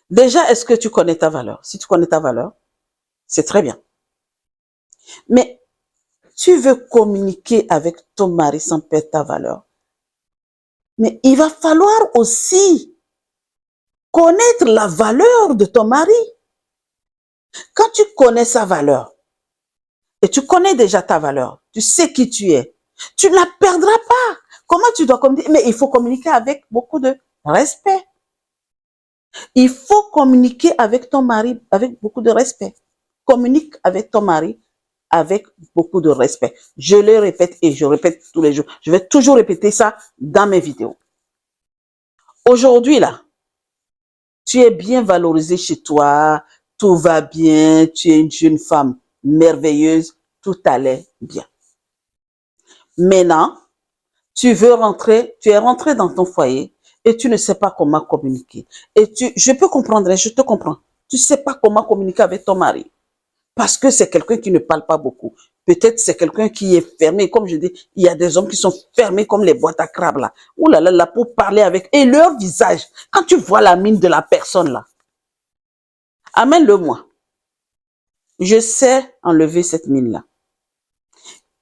Déjà, est-ce que tu connais ta valeur? Si tu connais ta valeur, c'est très bien. Mais tu veux communiquer avec ton mari sans perdre ta valeur. Mais il va falloir aussi connaître la valeur de ton mari. Quand tu connais sa valeur, et tu connais déjà ta valeur, tu sais qui tu ne la perdras pas. Comment tu dois communiquer? Mais il faut communiquer avec beaucoup de respect. Il faut communiquer avec ton mari avec beaucoup de respect. Communique avec ton mari avec beaucoup de respect. Je le répète et je répète tous les jours. Je vais toujours répéter ça dans mes vidéos. Aujourd'hui, là, tu es bien valorisé chez toi, tout va bien, tu es une jeune femme merveilleuse, tout allait bien. Maintenant, tu es rentré dans ton foyer et tu ne sais pas comment communiquer. Et je peux comprendre, je te comprends. Tu ne sais pas comment communiquer avec ton mari. Parce que c'est quelqu'un qui ne parle pas beaucoup. Peut-être c'est quelqu'un qui est fermé. Comme je dis, il y a des hommes qui sont fermés comme les boîtes à crabes là. Ouh là là là, pour parler avec. Et leur visage, quand tu vois la mine de la personne là, amène-le-moi. Je sais enlever cette mine là.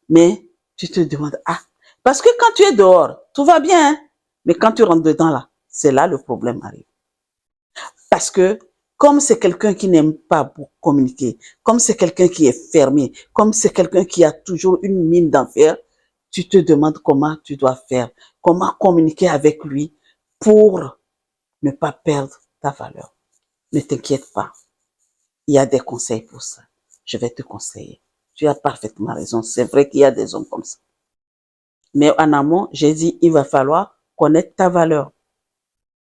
Mais tu te demandes, ah, parce que quand tu es dehors, tout va bien, hein? Mais quand tu rentres dedans là, c'est là le problème arrive. Parce que comme c'est quelqu'un qui n'aime pas beaucoup communiquer, comme c'est quelqu'un qui est fermé, comme c'est quelqu'un qui a toujours une mine d'enfer, tu te demandes comment tu dois faire, comment communiquer avec lui pour ne pas perdre ta valeur. Ne t'inquiète pas, il y a des conseils pour ça. Je vais te conseiller. Tu as parfaitement raison. C'est vrai qu'il y a des hommes comme ça. Mais en amont, j'ai dit, il va falloir connaître ta valeur.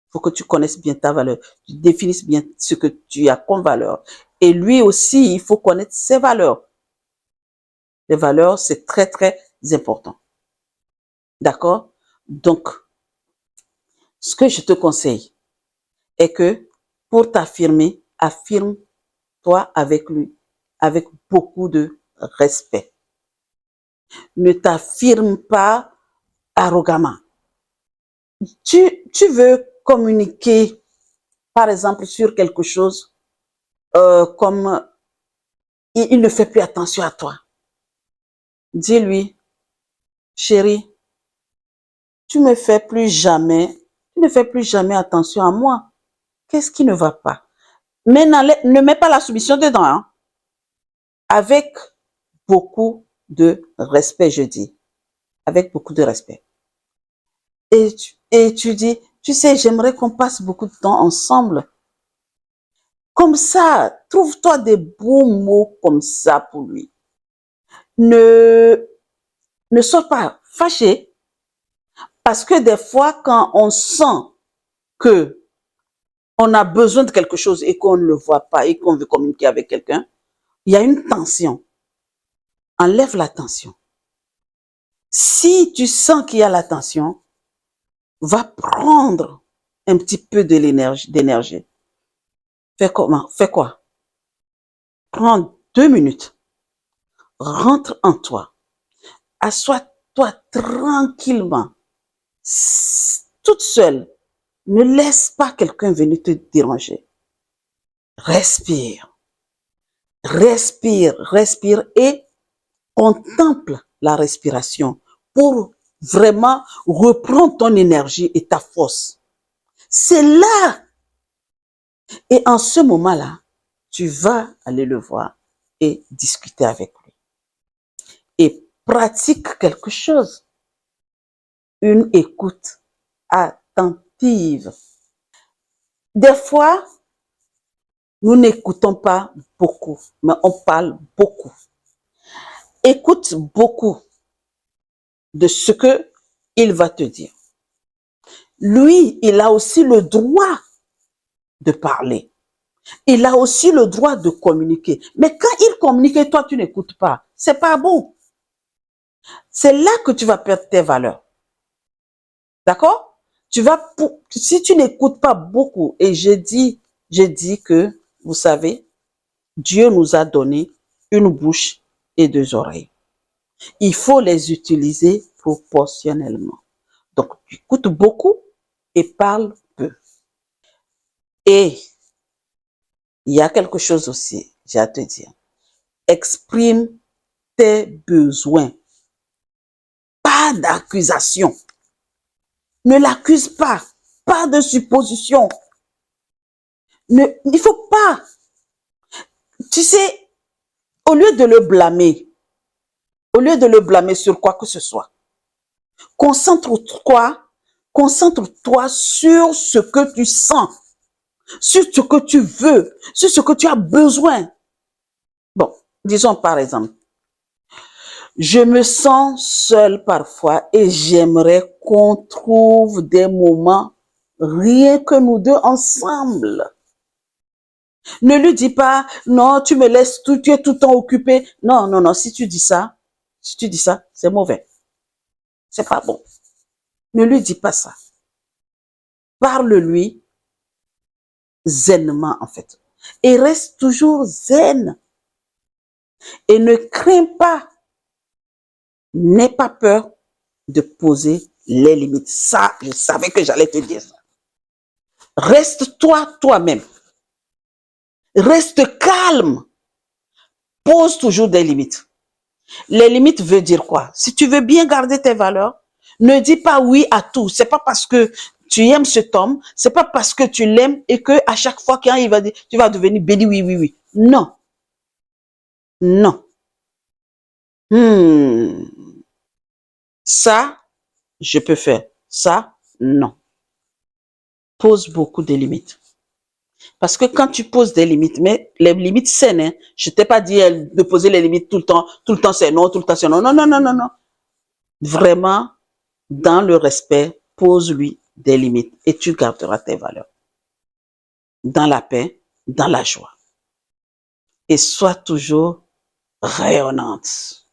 Il faut que tu connaisses bien ta valeur. Tu définisses bien ce que tu as comme valeur. Et lui aussi, il faut connaître ses valeurs. Les valeurs, c'est très, très important. D'accord? Donc, ce que je te conseille est que pour t'affirmer, affirme-toi avec lui, avec beaucoup de respect. Ne t'affirme pas arrogamment. Tu veux communiquer, par exemple, sur quelque chose comme il ne fait plus attention à toi. Dis-lui, chérie, tu ne fais plus jamais attention à moi. Qu'est-ce qui ne va pas? Mais ne mets pas la soumission dedans, hein? Avec beaucoup de respect, je dis. Avec beaucoup de respect. Et tu dis, tu sais, j'aimerais qu'on passe beaucoup de temps ensemble. Comme ça, trouve-toi des beaux mots comme ça pour lui. Ne, ne sois pas fâché, parce que des fois, quand on sent que on a besoin de quelque chose et qu'on ne le voit pas et qu'on veut communiquer avec quelqu'un, il y a une tension. Enlève la tension. Si tu sens qu'il y a la tension, va prendre un petit peu d'énergie. Fais comment? Fais quoi? Prends 2 minutes. Rentre en toi. Assois-toi tranquillement. Toute seule. Ne laisse pas quelqu'un venir te déranger. Respire. Respire, respire et contemple la respiration pour vraiment reprendre ton énergie et ta force. C'est là. Et en ce moment-là, tu vas aller le voir et discuter avec lui. Et pratique quelque chose. Une écoute attentive. Des fois, nous n'écoutons pas beaucoup, mais on parle beaucoup. Écoute beaucoup de ce que il va te dire. Lui, il a aussi le droit de parler. Il a aussi le droit de communiquer. Mais quand il communique et toi, tu n'écoutes pas, c'est pas bon. C'est là que tu vas perdre tes valeurs. D'accord? Si tu n'écoutes pas beaucoup, et j'ai dit que, vous savez, Dieu nous a donné une bouche et 2 oreilles. Il faut les utiliser proportionnellement. Donc, tu écoutes beaucoup et parle peu. Et il y a quelque chose aussi, j'ai à te dire. Exprime tes besoins. Pas d'accusation. Ne l'accuse pas. Pas de supposition. Il ne faut pas. Tu sais, au lieu de le blâmer, sur quoi que ce soit, concentre-toi sur ce que tu sens, sur ce que tu veux, sur ce que tu as besoin. Bon, disons par exemple, je me sens seule parfois et j'aimerais qu'on trouve des moments rien que nous deux ensemble. Ne lui dis pas, non, tu me laisses tout, tu es tout le temps occupé. Non, non, non, si tu dis ça, c'est mauvais. C'est pas bon. Ne lui dis pas ça. Parle-lui zenement, en fait. Et reste toujours zen. Et ne crains pas. N'aie pas peur de poser les limites. Ça, je savais que j'allais te dire ça. Reste toi-même. Reste calme. Pose toujours des limites. Les limites veut dire quoi? Si tu veux bien garder tes valeurs, ne dis pas oui à tout. C'est pas parce que tu aimes cet homme, c'est pas parce que tu l'aimes et que à chaque fois quand il va dire, tu vas devenir béni, oui, oui, oui. Non. Non. Ça, je peux faire. Ça, non. Pose beaucoup de limites. Parce que quand tu poses des limites, mais les limites saines, hein, je t'ai pas dit de poser les limites tout le temps c'est non, tout le temps c'est non. Non, non, non, non, non. Vraiment, dans le respect, pose-lui des limites et tu garderas tes valeurs. Dans la paix, dans la joie. Et sois toujours rayonnante.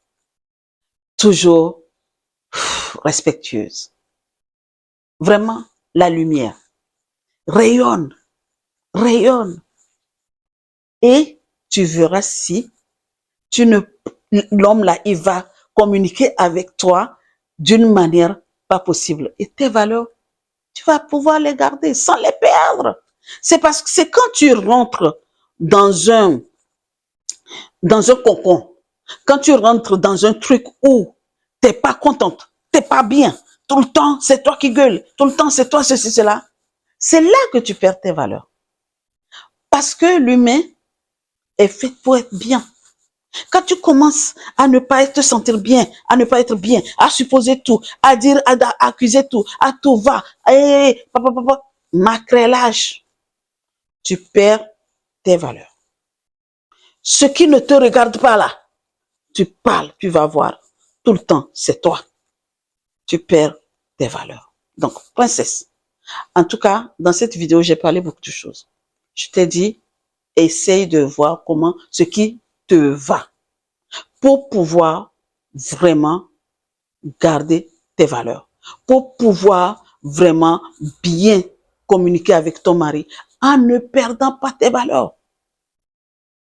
Toujours respectueuse. Vraiment, la lumière. Rayonne. Rayonne. Et tu verras si l'homme là, il va communiquer avec toi d'une manière pas possible. Et tes valeurs, tu vas pouvoir les garder sans les perdre. C'est parce que c'est quand tu rentres dans un cocon, quand tu rentres dans un truc où t'es pas contente, t'es pas bien, tout le temps c'est toi qui gueules, tout le temps c'est toi ceci, cela, c'est là que tu perds tes valeurs. Parce que l'humain est fait pour être bien. Quand tu commences à ne pas te sentir bien, à ne pas être bien, à supposer tout, à dire, à accuser tout, à tout va, macrélage, tu perds tes valeurs. Ce qui ne te regarde pas là, tu parles, tu vas voir, tout le temps, c'est toi. Tu perds tes valeurs. Donc, princesse, en tout cas, dans cette vidéo, j'ai parlé beaucoup de choses. Je t'ai dit, essaye de voir comment, ce qui te va, pour pouvoir vraiment garder tes valeurs, pour pouvoir vraiment bien communiquer avec ton mari en ne perdant pas tes valeurs.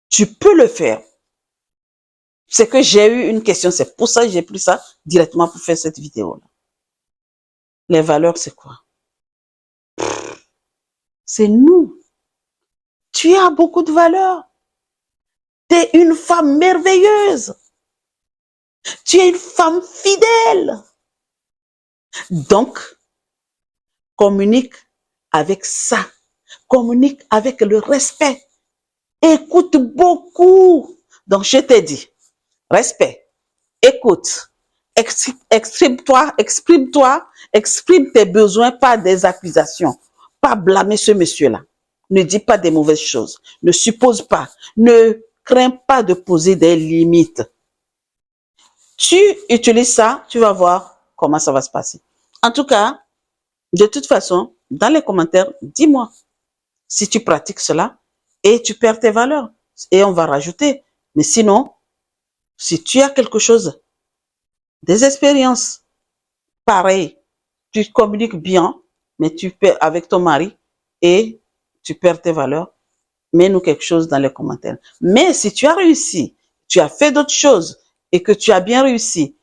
Tu peux le faire. C'est que j'ai eu une question, c'est pour ça que j'ai pris ça directement pour faire cette vidéo-là. Les valeurs, c'est quoi? C'est nous. Tu as beaucoup de valeurs. Tu es une femme merveilleuse. Tu es une femme fidèle. Donc, communique avec ça. Communique avec le respect. Écoute beaucoup. Donc, je t'ai dit, respect, écoute, exprime-toi, exprime tes besoins, pas des accusations. Pas blâmer ce monsieur-là. Ne dis pas des mauvaises choses. Ne suppose pas. Ne crains pas de poser des limites. Tu utilises ça, tu vas voir comment ça va se passer. En tout cas, de toute façon, dans les commentaires, dis-moi si tu pratiques cela et tu perds tes valeurs. Et on va rajouter. Mais sinon, si tu as quelque chose, des expériences, pareil, tu communiques bien, mais tu perds avec ton mari et tu perds tes valeurs, mets-nous quelque chose dans les commentaires. Mais si tu as réussi, tu as fait d'autres choses et que tu as bien réussi,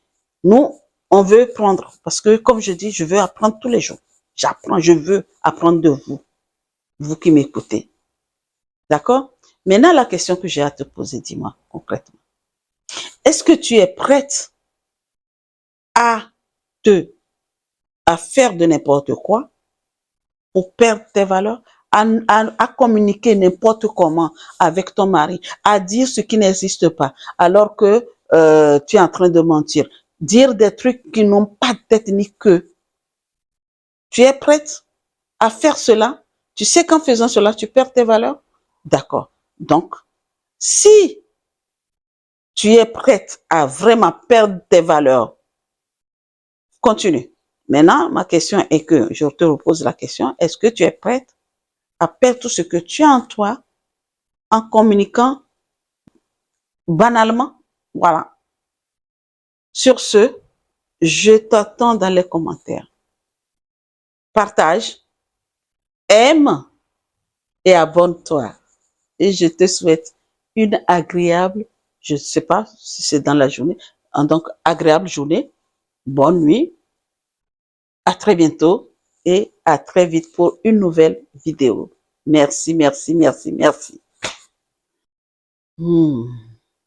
nous, on veut prendre. Parce que, comme je dis, je veux apprendre tous les jours. J'apprends, je veux apprendre de vous, vous qui m'écoutez. D'accord? Maintenant, la question que j'ai à te poser, dis-moi concrètement. Est-ce que tu es prête à faire de n'importe quoi pour perdre tes valeurs, à communiquer n'importe comment avec ton mari, à dire ce qui n'existe pas, alors que tu es en train de mentir, dire des trucs qui n'ont pas de tête ni queue. Tu es prête à faire cela? Tu sais qu'en faisant cela, tu perds tes valeurs? D'accord. Donc, si tu es prête à vraiment perdre tes valeurs, continue. Maintenant, ma question est que, je te repose la question, est-ce que tu es prête à perdre tout ce que tu as en toi en communiquant banalement? Voilà. Sur ce, je t'attends dans les commentaires. Partage, aime et abonne-toi. Et je te souhaite une agréable, je ne sais pas si c'est dans la journée, donc agréable journée, bonne nuit, à très bientôt et à très vite pour une nouvelle vidéo. Merci, merci, merci, merci.